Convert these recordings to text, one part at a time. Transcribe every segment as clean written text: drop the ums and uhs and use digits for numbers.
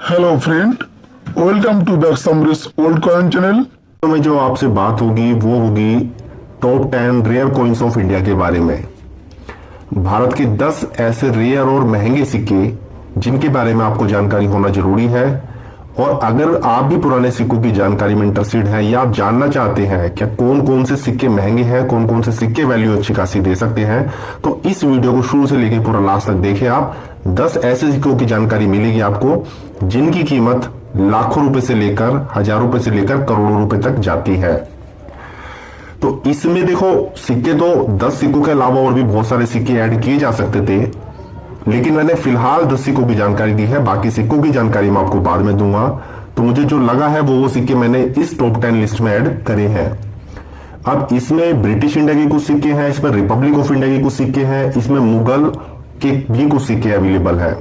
Hello friend, welcome to the समरिस old coin channel. तो में जो आपसे बात होगी वो होगी top 10 rare coins of India के बारे में। भारत के 10 ऐसे रेयर और महंगे सिक्के जिनके बारे में आपको जानकारी होना जरूरी है। और अगर आप भी पुराने सिक्कों की जानकारी में इंटरेस्टेड हैं या आप जानना चाहते हैं कि कौन कौन से सिक्के महंगे हैं, कौन कौन से सिक्के वैल्यू अच्छी खासी दे सकते हैं, तो इस वीडियो को शुरू से लेकर पूरा लास्ट तक देखें। आप 10 ऐसे सिक्कों की जानकारी मिलेगी आपको जिनकी कीमत लाखों रुपए से लेकर हजारों रुपए से लेकर करोड़ों रुपए तक जाती है। तो इसमें देखो, सिक्के तो 10 सिक्कों के अलावा और भी बहुत सारे सिक्के ऐड किए जा सकते थे, लेकिन मैंने फिलहाल 10 सिक्कों की जानकारी दी है। बाकी सिक्कों की जानकारी मैं आपको बाद में दूंगा। तो मुझे जो लगा है वो सिक्के मैंने इस टॉप 10 लिस्ट में ऐड करे हैं। अब इसमें ब्रिटिश इंडिया के कुछ सिक्के हैं, इसमें रिपब्लिक ऑफ इंडिया के कुछ सिक्के हैं, इसमें मुगल के भी कुछ सिक्के अवेलेबल है।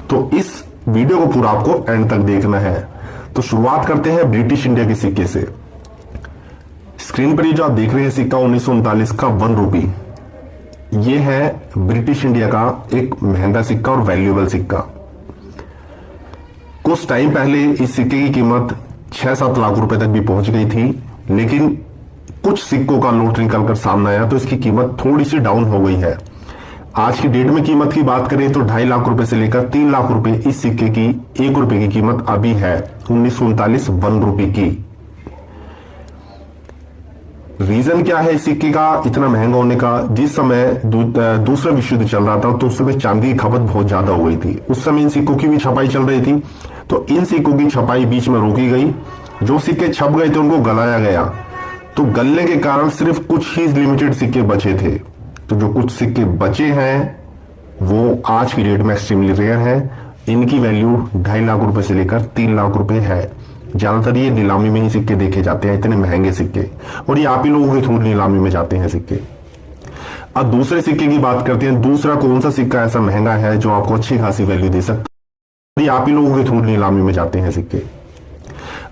तो इस वीडियो को पूरा आपको एंड तक देखना है। तो शुरुआत करते हैं ब्रिटिश इंडिया के सिक्के से। स्क्रीन पर ये जो आप देख रहे हैं सिक्का 1939 का 1 रुपी, ये है ब्रिटिश इंडिया का एक महंगा सिक्का और वैल्यूएबल सिक्का। कुछ टाइम पहले इस सिक्के की कीमत 6-7 लाख रुपए तक भी पहुंच गई थी, लेकिन कुछ सिक्कों का लॉट निकलकर सामने आया तो इसकी कीमत थोड़ी सी डाउन हो गई है। आज की डेट में कीमत की बात करें तो 2.5 लाख रुपए से लेकर 3 लाख रुपए इस सिक्के की 1 रुपए की कीमत अभी है 1939 1 रुपए की। रीजन क्या है इस सिक्के का इतना महंगा होने का? जिस समय दूसरा विश्व युद्ध चल रहा था तो उस समय चांदी की खपत बहुत ज्यादा हो गई थी। उस समय इन सिक्कों की भी छपाई चल रही थी, तो इन सिक्कों की छपाई बीच में रोकी गई। जो सिक्के छप गए थे उनको गलाया गया, तो गलने के कारण सिर्फ कुछ ही लिमिटेड सिक्के बचे थे। तो जो कुछ सिक्के बचे हैं वो आज की डेट में एक्सट्रीमली रेयर है। इनकी वैल्यू 2.5 लाख रुपए से लेकर 3 लाख रुपए है। ज्यादातर ये नीलामी में ही सिक्के देखे जाते हैं, इतने महंगे सिक्के, और ये आप ही लोगों के थ्रू नीलामी में जाते हैं सिक्के। अब दूसरे सिक्के की बात करते हैं। दूसरा कौन सा सिक्का ऐसा महंगा है जो आपको अच्छी खासी वैल्यू दे सकता है? ये आप ही लोगों के थ्रू नीलामी में जाते हैं सिक्के।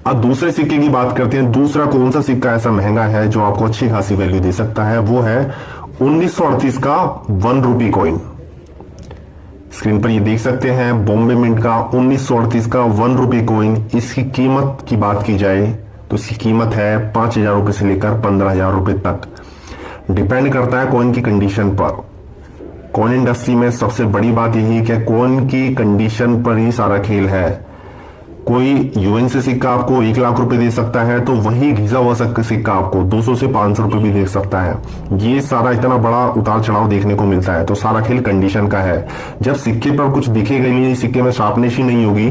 अब दूसरे सिक्के की बात करते हैं। दूसरा कौन सा सिक्का ऐसा महंगा है जो आपको अच्छी खासी वैल्यू दे सकता है? वो है 1938 का 1 रुपी कॉइन। स्क्रीन पर ये देख सकते हैं बॉम्बे मिंट का 1938 का 1 रुपी कॉइन। इसकी कीमत की बात की जाए तो इसकी कीमत है 5,000 रुपए से लेकर 15,000 रुपए तक। डिपेंड करता है कॉइन की कंडीशन पर। कॉइन इंडस्ट्री में सबसे बड़ी बात यही है कि कॉइन की कंडीशन पर ही सारा खेल है। कोई यूएन से सिक्का आपको 1 लाख रुपए दे सकता है, तो वही घिसा हुआ सिक्का आपको 200 से 500 रुपए भी दे सकता है। ये सारा इतना बड़ा उतार चढ़ाव देखने को मिलता है, तो सारा खेल कंडीशन का है। जब सिक्के पर कुछ दिखेगा नहीं, सिक्के में शार्पनेस ही नहीं होगी,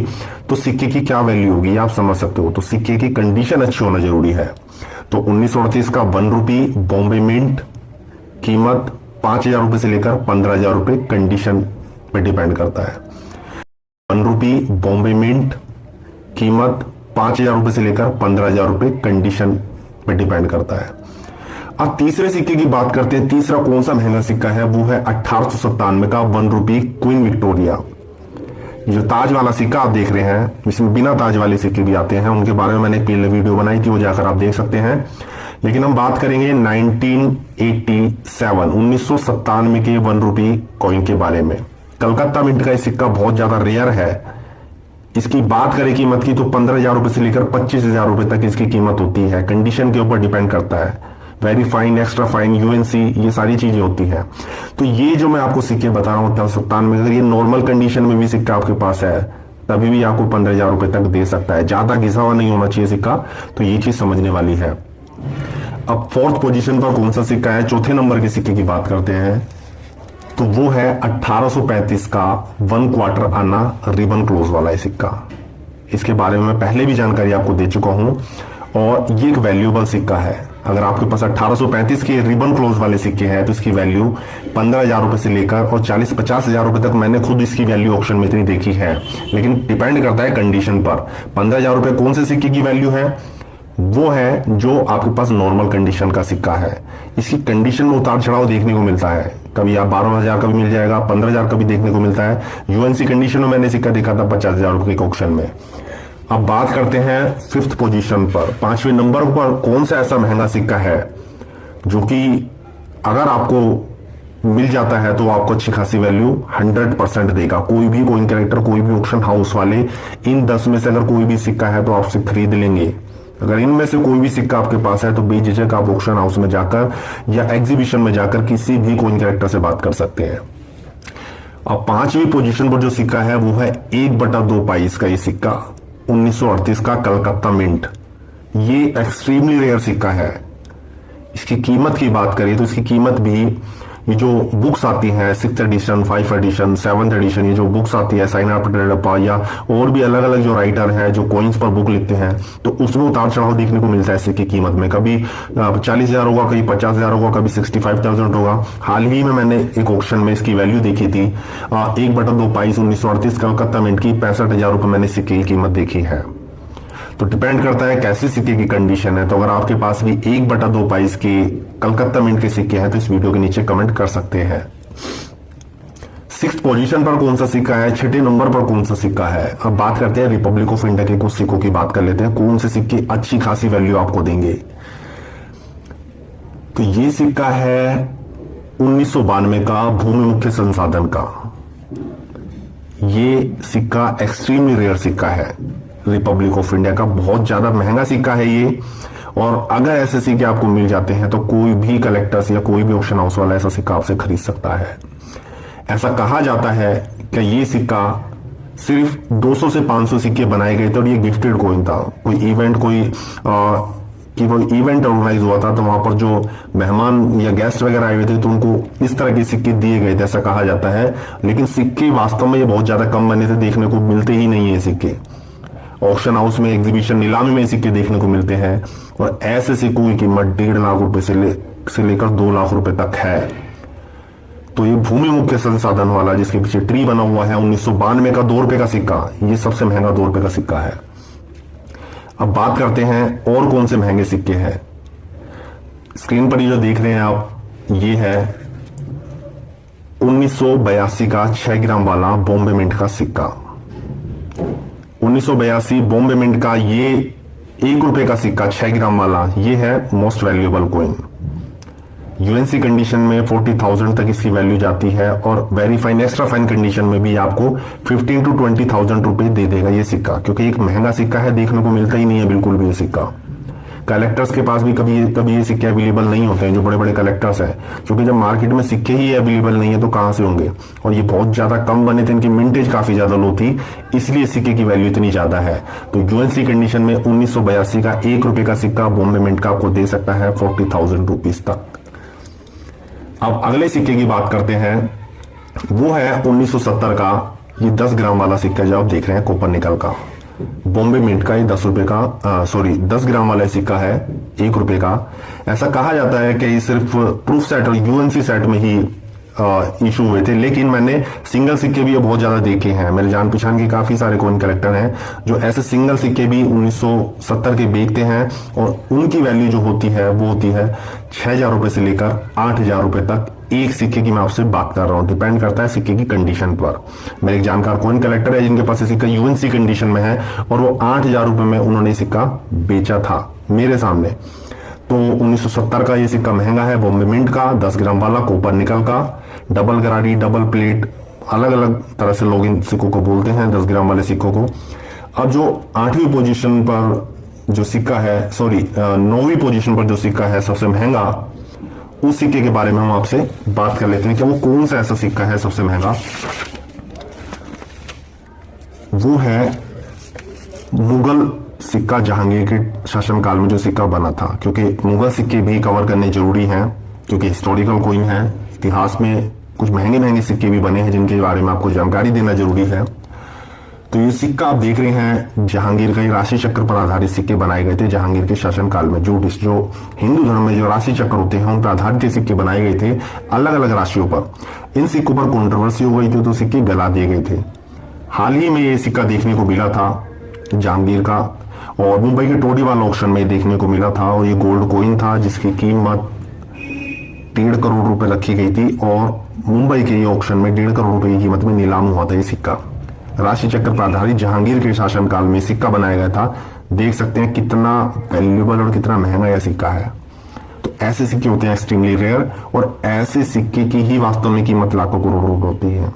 तो सिक्के की क्या वैल्यू होगी आप समझ सकते हो। तो सिक्के की कंडीशन अच्छी होना जरूरी है। तो 1938 का 1 रुपी बॉम्बे मिंट, कीमत 5,000 रुपए से लेकर 15,000 रुपए, कंडीशन पे डिपेंड करता है। 1 रुपी बॉम्बे मिंट, कीमत 5,000 रुपए से लेकर 15,000 रुपए, कंडीशन पे डिपेंड करता है। अब तीसरे सिक्के की बात करते हैं। तीसरा कौन सा महंगा सिक्का है? वो है 1897 का 1 रुपी क्वीन विक्टोरिया। जो ताज वाला सिक्का आप देख रहे हैं, इसमें बिना ताज वाले सिक्के भी आते हैं, उनके बारे में मैंने पहले वीडियो बनाई थी, वो जाकर आप देख सकते हैं। लेकिन हम बात करेंगे 1997 के 1 रुपी कॉइन के बारे में। कलकत्ता मिंट का ये सिक्का बहुत ज्यादा रेयर है। इसकी बात करें कीमत की तो 15,000 रुपए से लेकर 25,000 रुपए तक इसकी कीमत होती है। कंडीशन के ऊपर डिपेंड करता है। Very fine, extra fine, UNC, ये सारी चीजें होती हैं। तो ये जो मैं आपको सिक्के बता रहा हूँ 1897 में, अगर ये नॉर्मल कंडीशन में भी सिक्का आपके पास है तभी भी आपको 15,000 रुपए तक दे सकता है। ज्यादा घिसा हुआ नहीं होना चाहिए सिक्का, तो ये चीज समझने वाली है। अब फोर्थ पोजीशन पर कौन सा सिक्का है? चौथे नंबर के सिक्के की बात करते हैं, तो वो है 1835 का 1 क्वार्टर आना रिबन क्लोज वाला है सिक्का। इसके बारे में मैं पहले भी जानकारी आपको दे चुका हूं, और ये एक वैल्यूएबल सिक्का है। अगर आपके पास 1835 के रिबन क्लोज वाले सिक्के हैं तो इसकी वैल्यू 15,000 रुपए से लेकर और 40-50,000 रुपए तक मैंने खुद इसकी वैल्यू ऑप्शन में इतनी देखी है, लेकिन डिपेंड करता है कंडीशन पर। 15,000 रुपए कौन से सिक्के की वैल्यू है? वो है जो आपके पास नॉर्मल कंडीशन का सिक्का है। इसकी कंडीशन में उतार चढ़ाव देखने को मिलता है। कभी आप 12,000 का भी मिल जाएगा, 15,000 का भी देखने को मिलता है। यूएनसी कंडीशन में मैंने सिक्का देखा था 50,000 रुपए के ऑक्शन में। अब बात करते हैं 5th पोजीशन पर, 5वें नंबर पर कौन सा ऐसा महंगा सिक्का है जो कि अगर आपको मिल जाता है तो आपको अच्छी खासी वैल्यू 100% देगा। कोई भी कोइन कलेक्टर, कोई भी ऑक्शन हाउस वाले इन 10 में से अगर कोई भी सिक्का है तो आपसे खरीद लेंगे। अगर इनमें से कोई भी सिक्का आपके पास है तो बेझिझक आप ऑक्शन हाउस में जाकर या एग्जीबिशन में जाकर किसी भी कोइन कलेक्टर से बात कर सकते हैं। अब 5वीं पोजीशन पर जो सिक्का है वो है 1/2 पाइस का ये सिक्का 1938 का कलकत्ता मिंट। ये एक्सट्रीमली रेयर सिक्का है। इसकी कीमत की बात करें तो इसकी कीमत भी, ये जो बुक्स आती हैं 6th addition, 5th addition, 7th addition, ये जो बुक्स आती है साइना पटेलप्पा या और भी अलग अलग जो राइटर है जो कॉइन्स पर बुक लिखते हैं, तो उसमें उतार चढ़ाव देखने को मिलता है सिक्के की कीमत में। कभी 40,000 होगा, कभी 50,000 होगा, कभी 65,000 होगा। हाल ही में मैंने एक ऑक्शन में इसकी वैल्यू देखी थी 1/2 पाइस 1938 कलकत्ता मिंट की 65,000 रुपये मैंने सिक्के की कीमत देखी है। तो डिपेंड करता है कैसी सिक्के की कंडीशन है। तो अगर आपके पास भी 1/2 पाइस के कलकत्ता मिंट के सिक्के हैं तो इस वीडियो के नीचे कमेंट कर सकते हैं। 6th पोजीशन पर कौन सा सिक्का है, 6ठे नंबर पर कौन सा सिक्का है। अब बात करते हैं रिपब्लिक ऑफ इंडिया के कुछ सिक्कों की बात कर लेते हैं, कौन से सिक्के अच्छी खासी वैल्यू आपको देंगे। तो ये सिक्का है 1992 का भूमि मुख्य संसाधन का। ये सिक्का एक्सट्रीमली रेयर सिक्का है रिपब्लिक ऑफ इंडिया का, बहुत ज्यादा महंगा सिक्का है ये। और अगर ऐसे सिक्के आपको मिल जाते हैं तो कोई भी कलेक्टर्स या कोई भी ऑक्शन हाउस वाला ऐसा सिक्का आपसे खरीद सकता है। ऐसा कहा जाता है कि ये सिक्का सिर्फ 200 से 500 सिक्के बनाए गए थे और ये गिफ्टेड कॉइन था। कोई इवेंट इवेंट ऑर्गेनाइज हुआ था तो वहां पर जो मेहमान या गेस्ट वगैरह आए हुए थे तो उनको इस तरह के सिक्के दिए गए थे, ऐसा कहा जाता है। लेकिन सिक्के वास्तव में ये बहुत ज्यादा कम बने थे, देखने को मिलते ही नहीं है सिक्के। ऑक्शन हाउस में, एग्जीबिशन, नीलामी में सिक्के देखने को मिलते हैं और ऐसे सिक्कों की कीमत 1.5 लाख रुपए से लेकर 2 लाख रुपए तक है। तो ये भूमि मुख्य संसाधन वाला जिसके पीछे ट्री बना हुआ है 1992 का 2 रुपए का सिक्का, ये सबसे महंगा 2 रुपए का सिक्का है। अब बात करते हैं और कौन से महंगे सिक्के हैं। स्क्रीन पर ये जो देख रहे हैं आप, ये है 1982 का 6 ग्राम वाला बॉम्बे मिंट का सिक्का। 1982 बॉम्बे मिंट का ये 1 रुपए का सिक्का 6 ग्राम वाला, ये है most valuable coin. UNC condition में 40,000 तक इसकी वैल्यू जाती है और very fine, extra fine condition में भी आपको 15 to 20,000 रुपए दे देगा ये सिक्का, क्योंकि एक महंगा सिक्का है, देखने को मिलता ही नहीं है बिल्कुल भी ये सिक्का। कलेक्टर्स के पास भी कभी ये सिक्के अवेलेबल नहीं होते हैं, जो बड़े बड़े कलेक्टर्स हैं, क्योंकि जब मार्केट में सिक्के ही अवेलेबल नहीं है तो कहां से होंगे। और ये बहुत ज्यादा कम बने थे, इनकी मिंटेज काफी ज्यादा लो थी, इसलिए सिक्के की वैल्यू इतनी ज्यादा है। तो यूएनसी कंडीशन में 1982 का 1 रुपए का सिक्का बॉम्बे मिंट का आपको दे सकता है 40,000 रुपीज तक। अब अगले सिक्के की बात करते हैं, वो है 1970 का ये 10 ग्राम वाला सिक्का जो आप देख रहे हैं कॉपर निकल का, बॉम्बे मिंट का। ये 10 रुपए का 10 ग्राम वाला सिक्का है 1 रुपए का। ऐसा कहा जाता है कि ये सिर्फ प्रूफ सेट और यूएनसी सेट में ही इशू हुए थे, लेकिन मैंने सिंगल सिक्के भी बहुत ज्यादा देखे हैं। मेरे जान पहचान के काफी सारे कॉइन कलेक्टर हैं जो ऐसे सिंगल सिक्के भी 1970 के बेचते हैं और उनकी वैल्यू जो होती है वो होती है 6,000 रुपए से लेकर 8,000 रुपए तक। एक सिक्के की मैं आपसे बात कर रहा हूं, डिपेंड करता है सिक्के की कंडीशन पर। मेरे एक जानकार कॉइन कलेक्टर है जिनके पास सिक्का यूएनसी कंडीशन में है और वो 8,000 रुपए में उन्होंने सिक्का बेचा था मेरे सामने। तो 1970 का ये सिक्का महंगा है, बॉम्बे मिंट का 10 ग्राम वाला कॉपर निकल का, डबल गरारी, डबल प्लेट, अलग अलग तरह से लोग इन सिक्कों को बोलते हैं 10 ग्राम वाले सिक्कों को। अब जो 8वीं पोजीशन पर जो सिक्का है, 9वीं पोजीशन पर जो सिक्का है सबसे महंगा, उस सिक्के के बारे में हम आपसे बात कर लेते हैं कि वो कौन सा ऐसा सिक्का है सबसे महंगा। वो है मुगल सिक्का, जहांगीर के शासनकाल में जो सिक्का बना था। क्योंकि मुगल सिक्के भी कवर करने जरूरी हैं, क्योंकि हिस्टोरिकल कॉइन है। इतिहास में कुछ महंगे महंगे सिक्के भी बने हैं जिनके बारे में आपको जानकारी देना जरूरी है। तो ये सिक्का आप देख रहे हैं जहांगीर का, राशि चक्र पर आधारित सिक्के बनाए गए थे जहांगीर के शासनकाल में। जो हिंदू धर्म में जो राशि चक्र होते हैं उन पर आधारित सिक्के बनाए गए थे अलग अलग राशियों पर। इन सिक्कों पर कंट्रोवर्सी हो गई थी तो सिक्के गला दिए गए थे। हाल ही में ये सिक्का देखने को मिला था जहांगीर का, और मुंबई के टोडीवाला ऑक्शन में देखने को मिला था। और ये गोल्ड कॉइन था जिसकी कीमत 1.5 करोड़ रुपए रखी गई थी और मुंबई के ऑक्शन में 1.5 करोड़ रुपए की कीमत में नीलाम हुआ था ये सिक्का। राशि चक्र पर आधारित जहांगीर के शासनकाल में सिक्का बनाया गया था। देख सकते हैं कितना वैल्यूएबल और कितना महंगा यह सिक्का है। तो ऐसे सिक्के होते हैं एक्सट्रीमली रेयर, और ऐसे सिक्के की ही वास्तव में कीमत लाखों करोड़ रुपए होती है।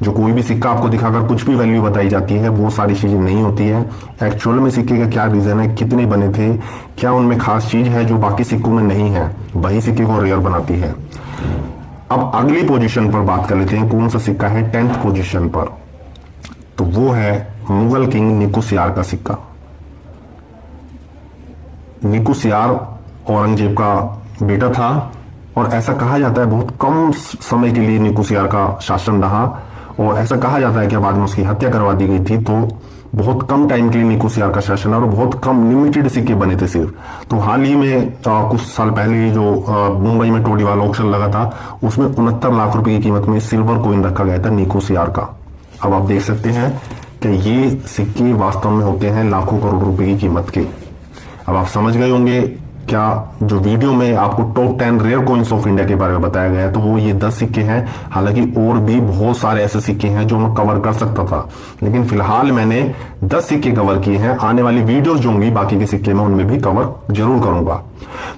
जो कोई भी सिक्का आपको दिखाकर कुछ भी वैल्यू बताई जाती है, वो सारी चीजें नहीं होती है। एक्चुअल में सिक्के का क्या रीजन है, कितने बने थे, क्या उनमें खास चीज है जो बाकी सिक्कों में नहीं है, वही सिक्के को रेयर बनाती है। अब अगली पोजीशन पर बात कर लेते हैं, कौन सा सिक्का है 10th पोजीशन पर, तो वो है मुगल किंग निकोसियार का सिक्का। निकोसियार औरंगजेब का बेटा था, और ऐसा कहा जाता है बहुत कम समय के लिए निकोसियार का शासन रहा, और ऐसा कहा जाता है कि बाद में उसकी हत्या करवा दी गई थी। तो बहुत कम टाइम के लिए निकोसियार का शासन, और बहुत कम लिमिटेड सिक्के बने थे सिर्फ। तो हाल ही में कुछ साल पहले जो मुंबई में टोडीवाला ऑक्शन लगा था, उसमें 69 लाख रुपए की कीमत में सिल्वर कॉइन रखा गया था निकोसियार का। अब आप देख सकते हैं कि ये सिक्के वास्तव में होते हैं लाखों करोड़ रुपए की कीमत के। अब आप समझ गए होंगे क्या जो वीडियो में आपको top 10 rare coins of India के बारे में बताया गया है, तो वो ये 10 सिक्के हैं। हालांकि और भी बहुत सारे ऐसे सिक्के हैं जो मैं कवर कर सकता था, लेकिन फिलहाल मैंने 10 सिक्के कवर किए हैं। आने वाली वीडियोस जो होंगी बाकी के सिक्के मैं उनमें भी कवर जरूर करूंगा।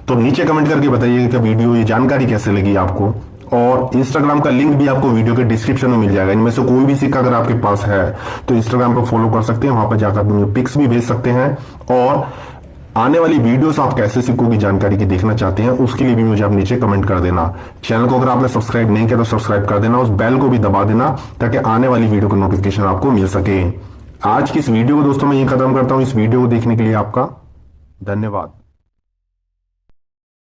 तो नीचे कमेंट करके बताइएगा कि वीडियो ये जानकारी कैसे लगी आपको, और इंस्टाग्राम का लिंक भी आपको वीडियो के डिस्क्रिप्शन में मिल जाएगा। इनमें से कोई भी सिक्का अगर आपके पास है तो इंस्टाग्राम पर फॉलो कर सकते हैं, वहां पर जाकर मुझे पिक्स भी भेज सकते हैं। और आने वाली वीडियोस आप कैसे सिक्कों की जानकारी की देखना चाहते हैं, उसके लिए भी मुझे आप नीचे कमेंट कर देना। चैनल को अगर आपने सब्सक्राइब नहीं किया तो सब्सक्राइब कर देना, उस बेल को भी दबा देना ताकि आने वाली वीडियो का नोटिफिकेशन आपको मिल सके। आज की इस वीडियो को दोस्तों मैं ये खत्म करता हूं। इस वीडियो को देखने के लिए आपका धन्यवाद।